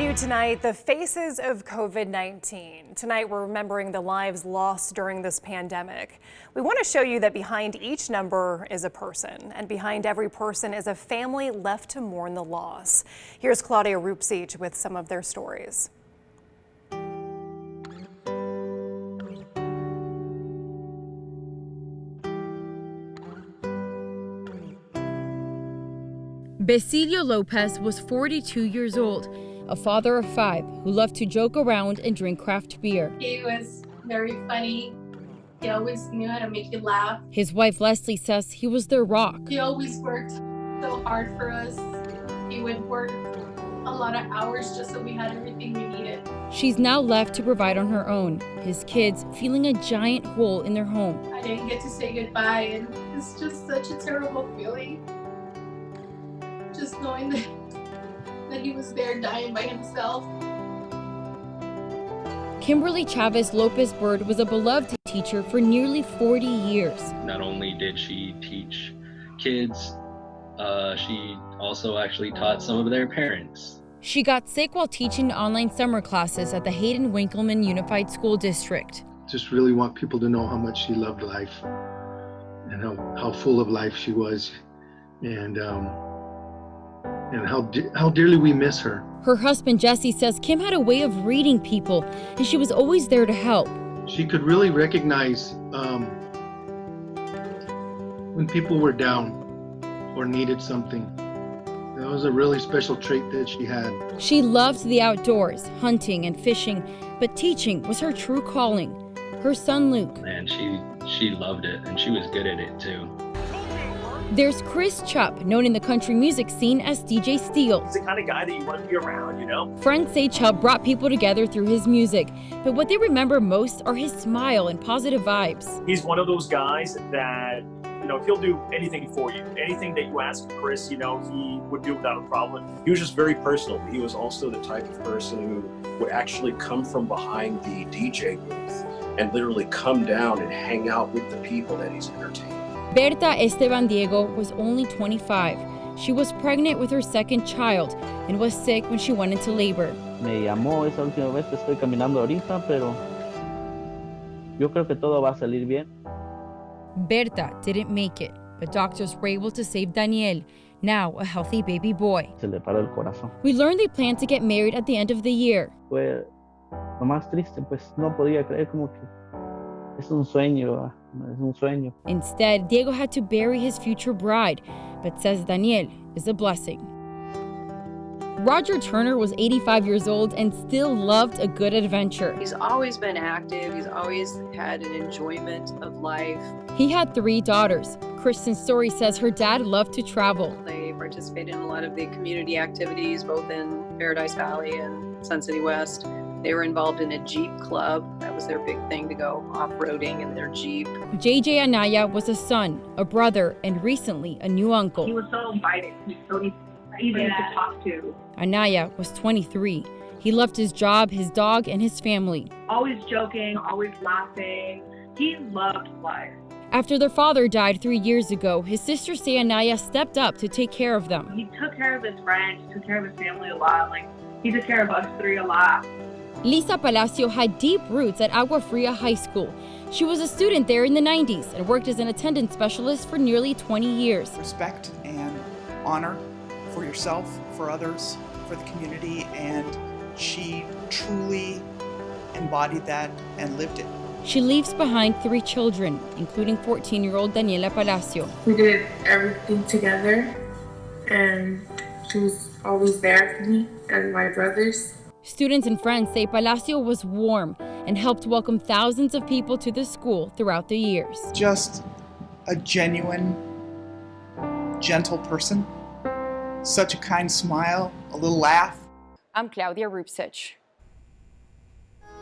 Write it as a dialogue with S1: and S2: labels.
S1: New tonight, the faces of COVID-19. Tonight, we're remembering the lives lost during this pandemic. We want to show you that behind each number is a person, and behind every person is a family left to mourn the loss. Here's Claudia Rupsich with some of their stories.
S2: Basilio Lopez was 42 years old, a father of 5 who loved to joke around and drink craft beer.
S3: He was very funny. He always knew how to make you laugh.
S2: His wife Leslie says he was their rock.
S3: He always worked so hard for us. He would work a lot of hours just so we had everything we needed.
S2: She's now left to provide on her own, his kids feeling a giant hole in their home.
S3: I didn't get to say goodbye, and it's just such a terrible feeling. Just knowing that he was there dying by himself.
S2: Kimberly Chavez Lopez Bird was a beloved teacher for nearly 40 years.
S4: Not only did she teach kids, she also actually taught some of their parents.
S2: She got sick while teaching online summer classes at the Hayden Winkleman Unified School District.
S5: Just really want people to know how much she loved life and how full of life she was, and how dearly we miss her.
S2: Her husband Jesse says Kim had a way of reading people, and she was always there to help.
S5: She could really recognize when people were down or needed something. That was a really special trait that she had.
S2: She loved the outdoors, hunting and fishing, but teaching was her true calling. Her son Luke.
S4: And she loved it, and she was good at it too.
S2: There's Chupp, known in the country music scene as DJ Steele.
S6: He's the kind of guy that you want to be around, you know?
S2: Friends say Chupp brought people together through his music, but what they remember most are his smile and positive vibes.
S6: He's one of those guys that, he'll do anything for you. Anything that you ask Chris, he would do without a problem.
S7: He was just very personal. He was also the type of person who would actually come from behind the DJ booth and literally come down and hang out with the people that he's entertaining.
S2: Berta Esteban Diego was only 25. She was pregnant with her second child and was sick when she went into labor.
S8: Me llamó esa última vez que estoy caminando ahorita, pero yo creo que todo va a salir bien.
S2: Berta didn't make it, but doctors were able to save Daniel, now a healthy baby boy.
S8: Se le paró el corazón.
S2: We learned they plan to get married at the end of the year.
S8: Fue lo más triste, pues no podía creer, como que es un sueño. Es un sueño.
S2: Instead, Diego had to bury his future bride, but says Daniel is a blessing. Roger Turner was 85 years old and still loved a good adventure.
S9: He's always been active. He's always had an enjoyment of life.
S2: He had 3 daughters. Kristen's story says her dad loved to travel.
S9: They participated in a lot of the community activities, both in Paradise Valley and Sun City West. They were involved in a Jeep club. That was their big thing, to go off-roading in their Jeep.
S2: JJ Anaya was a son, a brother, and recently a new uncle.
S10: He was so inviting. He was so easy to talk to.
S2: Anaya was 23. He loved his job, his dog, and his family.
S10: Always joking, always laughing. He loved life.
S2: After their father died 3 years ago, his sisters say Anaya stepped up to take care of them.
S10: He took care of his friends, he took care of his family a lot. He took care of us 3 a lot.
S2: Lisa Palacio had deep roots at Agua Fria High School. She was a student there in the 90s and worked as an attendance specialist for nearly 20 years.
S11: Respect and honor for yourself, for others, for the community, and she truly embodied that and lived it.
S2: She leaves behind 3 children, including 14-year-old Daniela Palacio.
S12: We did everything together, and she was always there for me and my brothers.
S2: Students and friends say Palacio was warm and helped welcome thousands of people to the school throughout the years.
S11: Just a genuine, gentle person. Such a kind smile, a little laugh.
S1: I'm Claudia Rupsich.